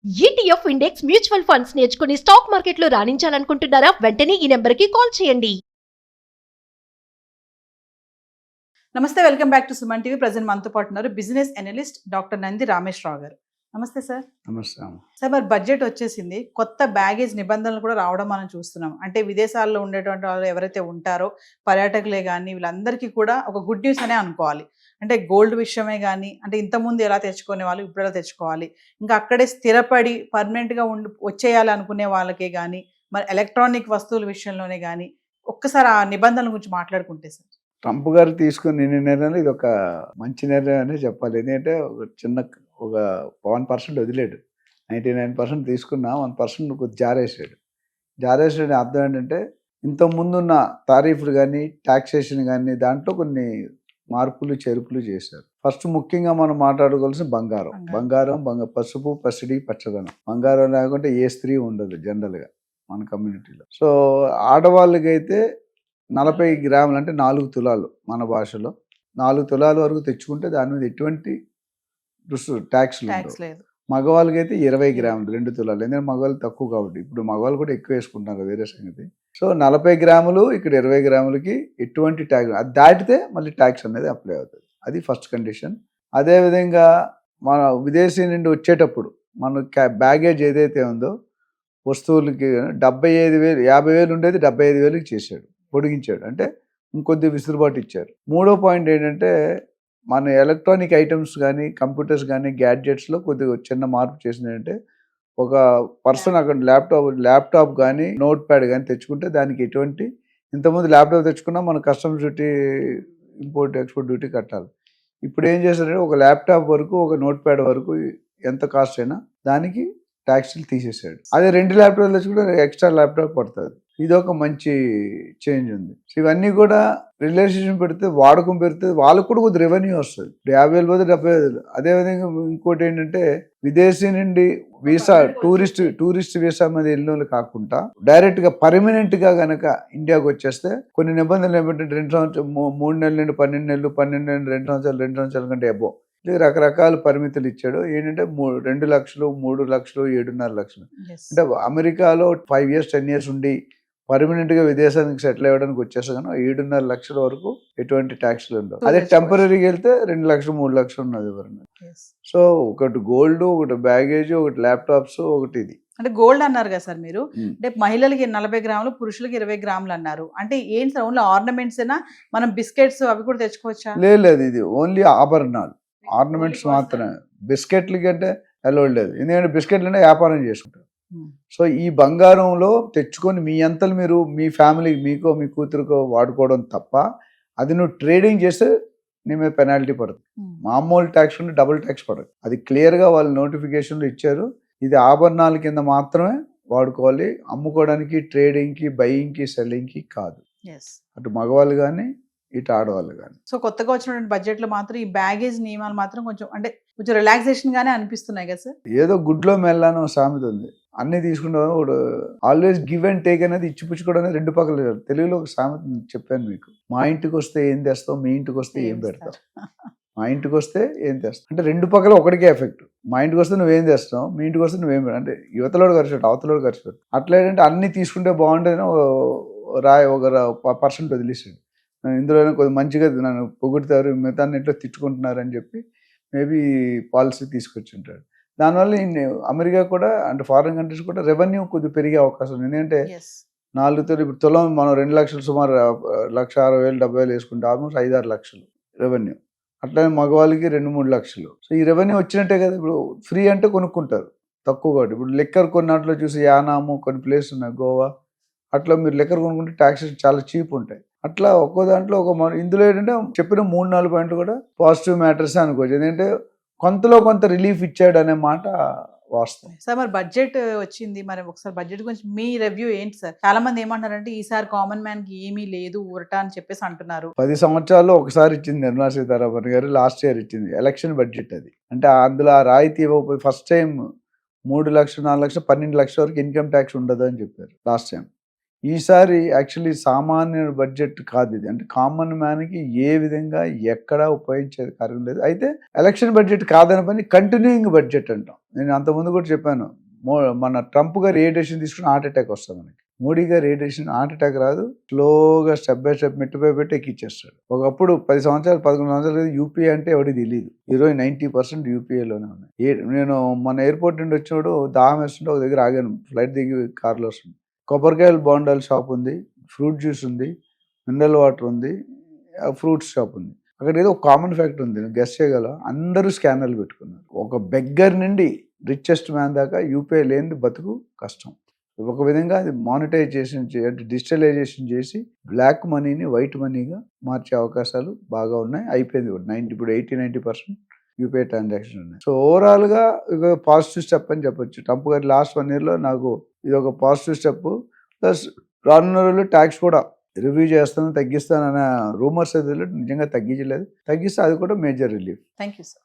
ETF index mutual funds నేర్చుకుని stock మార్కెట్లో రాణించాలనుకుంటున్నారా? వెంటనే ఈ నెంబర్కి కాల్ చేయండి. నమస్తే, welcome back to Suman TV. Present మనతో పాటు ఉన్నారు business analyst doctor Nandi Rameshwar Rao గారు. నమస్తే సార్. నమస్తే. సార్, మరి బడ్జెట్ వచ్చేసింది, కొత్త బ్యాగేజ్ నిబంధనలు కూడా రావడం మనం చూస్తున్నాం. అంటే విదేశాల్లో ఉండేటువంటి వాళ్ళు ఎవరైతే ఉంటారో పర్యాటకులే కానీ వీళ్ళందరికీ కూడా ఒక గుడ్ న్యూస్ అనే అనుకోవాలి. అంటే గోల్డ్ విషయమే కానీ, అంటే ఇంతకుముందు ఎలా తెచ్చుకునే వాళ్ళు ఇప్పుడు ఎలా తెచ్చుకోవాలి, ఇంకా అక్కడే స్థిరపడి పర్మనెంట్గా వచ్చేయాలి అనుకునే వాళ్ళకే కానీ, మరి ఎలక్ట్రానిక్ వస్తువుల విషయంలోనే కానీ ఒక్కసారి ఆ నిబంధనల గురించి మాట్లాడుకుంటే సార్. ట్రంప్ గారు తీసుకున్న నిర్ణయాలు ఇది ఒక మంచి నిర్ణయం అనే చెప్పాలి. ఎందుకంటే ఒక 1% వదిలేడు. 99% తీసుకున్నా 1% కొద్ది జారేసాడు. అర్థం ఏంటంటే ఇంతకుముందున్న తారీఫ్లు కానీ టాక్సేషన్ కానీ దాంట్లో కొన్ని మార్పులు చేర్పులు చేశారు. ఫస్ట్ ముఖ్యంగా మనం మాట్లాడుకోవాల్సిన బంగారం, పసుపు, పసిడి, పచ్చదనం. బంగారం లేకుంటే ఏ స్త్రీ ఉండదు జనరల్గా మన కమ్యూనిటీలో. సో ఆడవాళ్ళకైతే 40 గ్రాములు అంటే 4 తులాలు, మన భాషలో 4 తులాల వరకు తెచ్చుకుంటే దాని మీద ఎటువంటి ట్యాక్స్ లేదు. మగవాళ్ళకైతే 20 గ్రాములు 2 తులాలు. ఎందుకంటే మగవాళ్ళు తక్కువ కాబట్టి, ఇప్పుడు మగవాళ్ళు కూడా ఎక్కువ వేసుకుంటున్నారు, వేరే సంగతి. సో 40 గ్రాములు, ఇక్కడ 20 గ్రాములకి ఎటువంటి ట్యాక్స్, అది దాటితే మళ్ళీ ట్యాక్స్ అనేది అప్లై అవుతుంది. అది ఫస్ట్ కండిషన్. అదేవిధంగా మన విదేశీ నుండి వచ్చేటప్పుడు మన బ్యాగేజ్ ఏదైతే ఉందో వస్తువులకి 75,000, 50,000 ఉండేది 75,000కి చేశాడు, పొడిగించాడు. అంటే ఇంకొద్ది విసులుబాటు ఇచ్చారు. మూడో పాయింట్ ఏంటంటే మన ఎలక్ట్రానిక్ ఐటమ్స్ కానీ కంప్యూటర్స్ కానీ గ్యాడ్జెట్స్లో కొద్దిగా చిన్న మార్పు చేసిందంటే, ఒక పర్సన్ అక్కడ ల్యాప్టాప్ కానీ నోట్ ప్యాడ్ కానీ తెచ్చుకుంటే దానికి ఎటువంటి, ఇంతకుముందు ల్యాప్టాప్ తెచ్చుకున్నా మన customs duty, import export duty కట్టాలి. ఇప్పుడు ఏం చేశారంటే ఒక ల్యాప్టాప్ వరకు, ఒక నోట్ ప్యాడ్ వరకు ఎంత కాస్ట్ అయినా దానికి ట్యాక్స్లు తీసేసాడు. అదే 2 ల్యాప్టాప్లు తెచ్చుకుంటే ఎక్స్ట్రా ల్యాప్టాప్ పడుతుంది. ఇది ఒక మంచి చేంజ్ ఉంది. సో ఇవన్నీ కూడా రిలేషన్ పెడితే, వాడకం పెడితే వాళ్ళకు కూడా కొద్ది రెవెన్యూ వస్తుంది. 50,000 బదులు 70,000. అదేవిధంగా ఇంకోటి ఏంటంటే విదేశీ నుండి వీసా, టూరిస్ట్ వీసా మీద వెళ్ళిన వాళ్ళు కాకుండా డైరెక్ట్ గా పర్మనెంట్ గా గనక ఇండియాకి వచ్చేస్తే కొన్ని నిబంధనలు ఏమిటంటే 2 సంవత్సరాలు, 3 నెలల నుండి 12 నెలలు, 12 నెలలు 2 సంవత్సరాల కంటే అబో రకరకాల పరిమితులు ఇచ్చాడు. ఏంటంటే 2 లక్షలు, 3 లక్షలు, 7.5 లక్షలు. అంటే అమెరికాలో 5 years 10 years ఉండి పర్మనెంట్ గా విదేశానికి సెటిల్ అవ్వడానికి వచ్చేసాను 7.5 లక్షల వరకు ఎటువంటి ట్యాక్స్లు ఉండవు. అదే టెంపరీగా వెళ్తే 2 లక్షలు, 3 లక్షలు ఉన్నది ఎవరన్నా. సో ఒకటి గోల్డ్, ఒకటి బ్యాగేజ్, ఒకటి ల్యాప్టాప్స్, ఒకటి ఇది. అంటే గోల్డ్ అన్నారు కదా సార్ మీరు, అంటే మహిళలకి 40 గ్రాములు, పురుషులకి 20 గ్రాములు అన్నారు. అంటే ఏంటి సార్, ఓన్లీ ఆర్నమెంట్స్ ఏనా? మనం బిస్కెట్స్ అవి కూడా తెచ్చుకోవచ్చా? లేదు, ఇది ఓన్లీ ఆభరణాలు, ఆర్నమెంట్స్ మాత్రమే. బిస్కెట్లకి అంటే అలౌడ్ లేదు. ఎందుకంటే బిస్కెట్లు అంటే వ్యాపారం చేసుకుంటారు. సో ఈ బంగారంలో తెచ్చుకొని మీ అంతలు మీరు మీ ఫ్యామిలీ, మీకో మీ కూతురుకో వాడుకోవడం తప్ప, అది నువ్వు ట్రేడింగ్ చేస్తే నీ మీద పెనాల్టీ పడుతుంది. మామూలు ట్యాక్స్ ఉంటే డబుల్ ట్యాక్స్ పడదు. అది క్లియర్గా వాళ్ళు నోటిఫికేషన్లు ఇచ్చారు. ఇది ఆభరణాల కింద మాత్రమే వాడుకోవాలి, అమ్ముకోవడానికి, ట్రేడింగ్కి, బయింగ్కి, సెల్లింగ్కి కాదు. అటు మగవాళ్ళు కానీ ఇటు ఆడవాళ్ళు కానీ. సో కొత్తగా వచ్చినటువంటి బడ్జెట్ లో మాత్రం ఈ బ్యాగేజ్ నియమాలు మాత్రం కొంచెం రిలాక్సేషన్ గానే అనిపిస్తున్నాయి కదా సార్. ఏదో గుడ్లో మెల్లాను సామెత ఉంది, అన్ని తీసుకుంటాం. ఆల్వేస్ గివ్ అండ్ టేక్ అనేది, ఇచ్చిపుచ్చుకోవడం అనేది 2 పక్కలు. తెలుగులో ఒక సామెత చెప్పాను మీకు, మా ఇంటికి వస్తే ఏం తెస్తావు, మీ ఇంటికి వస్తే ఏం పెడతావు. మా ఇంటికి వస్తే ఏం తెస్తావు అంటే 2 పక్కల ఒకటికే ఎఫెక్ట్. మా ఇంటికి వస్తే నువ్వేం తెస్తావు, మీ ఇంటికి వస్తే నువ్వేం పెడతావు. అంటే యువతలోడు ఖర్చు పెట్టు, అవతలోడు ఖర్చు పెట్టు. అట్లా ఏంటంటే అన్ని తీసుకుంటే బాగుంటుంది ఒక పర్సెంట్ వదిలేసాడు. ఇందులోనే కొద్ది మంచిగా నన్ను పొగుడుతారు, మిగతా ఇంట్లో తిట్టుకుంటున్నారని చెప్పి మేబీ పాలసీ తీసుకొచ్చి ఉంటాడు. దానివల్ల అమెరికా కూడా, అంటే ఫారిన్ కంట్రీస్ కూడా రెవెన్యూ కొద్దిగా పెరిగే అవకాశం ఉంది. ఎందుకంటే 4 తులాలు, ఇప్పుడు తులం మనం 2 లక్షలు, సుమారు 1,60,000, 70,000 వేసుకుంటే ఆల్మోస్ట్ 5-6 లక్షలు రెవెన్యూ. అట్లనే మగవాళ్ళకి 2-3 లక్షలు. సో ఈ రెవెన్యూ వచ్చినట్టే కదా. ఇప్పుడు ఫ్రీ అంటే కొనుక్కుంటారు తక్కువ కాబట్టి. ఇప్పుడు లెక్కర్ కొన్నట్లో చూసి యానాము, కొన్ని ప్లేస్ ఉన్నాయి, గోవా, అట్లా మీరు లెక్కర్ కొనుక్కుంటే ట్యాక్సెస్ చాలా చీప్ ఉంటాయి. అట్లా ఒక్కో దాంట్లో ఇందులో ఏంటంటే చెప్పిన 3-4 పాయింట్లు కూడా పాజిటివ్ మ్యాటర్స్ అనుకోవచ్చు. ఎందుకంటే కొంతలో కొంత రిలీఫ్ ఇచ్చాడు అనే మాట వాస్తవం. సార్, మరి బడ్జెట్ వచ్చింది, మరి ఒకసారి బడ్జెట్ గురించి మీ రివ్యూ ఏంటి సార్? చాలా మంది ఏమంటారంటే ఈసారి కామన్ మ్యాన్ కి ఏమీ లేదు ఊరట అని చెప్పేసి అంటున్నారు. 10 సంవత్సరాల్లో ఒకసారి ఇచ్చింది నిర్మలా సీతారామన్ గారు, లాస్ట్ ఇయర్ ఇచ్చింది ఎలక్షన్ బడ్జెట్. అది అంటే అందులో ఆ రాయితీ ఇవ్వకపోయి ఫస్ట్ టైం 3 లక్షలు, 4 లక్షలు, 12 లక్షల వరకు ఇన్కమ్ ట్యాక్స్ ఉండదు అని చెప్పారు లాస్ట్ టైం. ఈసారి యాక్చువల్లీ సామాన్య బడ్జెట్ కాదు ఇది, అంటే కామన్ మ్యాన్కి ఏ విధంగా ఎక్కడా ఉపయోగించేది కార్యం లేదు. అయితే ఎలక్షన్ బడ్జెట్ కాదని పని కంటిన్యూయింగ్ బడ్జెట్ అంటాం. నేను అంతకుముందు కూడా చెప్పాను, మన ట్రంప్ గారు ఏ డెసిషన్ తీసుకుని హార్ట్ అటాక్ వస్తుంది మనకి. మోడీ గారు ఏ డెసిషన్ హార్ట్ అటాక్ రాదు, స్లోగా స్టెప్ బై స్టెప్ మెట్టుపై పెట్టి ఎక్కిచ్చేస్తాడు. ఒకప్పుడు 10 సంవత్సరాలు 11 సంవత్సరాలు యూపీఏ అంటే ఎవరికి తెలియదు. ఈరోజు 90% యూపీఏలోనే ఉన్నాయి. నేను మన ఎయిర్పోర్ట్ నుండి వచ్చినప్పుడు దాహం వేస్తుంటే ఒక దగ్గర ఆగాను, ఫ్లైట్ దిగి కార్లో వస్తుంది. కొబ్బరికాయలు బోండాల షాప్ ఉంది, ఫ్రూట్ జ్యూస్ ఉంది, మినరల్ వాటర్ ఉంది, ఫ్రూట్స్ షాప్ ఉంది. అక్కడ ఏదో కామన్ ఫ్యాక్ట్ ఉంది, గెస్ట్ చేయగల అందరూ స్కానర్లు పెట్టుకున్నారు. ఒక బెగ్గర్ నుండి రిచెస్ట్ మ్యాన్ దాకా యూపీఐ లేనిది బతుకు కష్టం. ఒక విధంగా అది మానిటైజేషన్ అంటే డిజిటలైజేషన్ చేసి బ్లాక్ మనీని వైట్ మనీగా మార్చే అవకాశాలు బాగా ఉన్నాయి. అయిపోయింది కూడా ఇప్పుడు 80-90% యూపీఐ ట్రాన్సాక్షన్ ఉన్నాయి. సో ఓవరాల్గా ఇక పాజిటివ్ స్టెప్ అని చెప్పొచ్చు. ట్రంప్ గారి లాస్ట్ 1 yearలో నాకు ఇది ఒక పాజిటివ్ స్టెప్. ప్లస్ రానున్న రోజుల్లో ట్యాక్స్ కూడా రివ్యూ చేస్తాను, తగ్గిస్తానన్న రూమర్స్ అది నిజంగా తగ్గించలేదు. తగ్గిస్తే అది కూడా major relief. Thank you sir.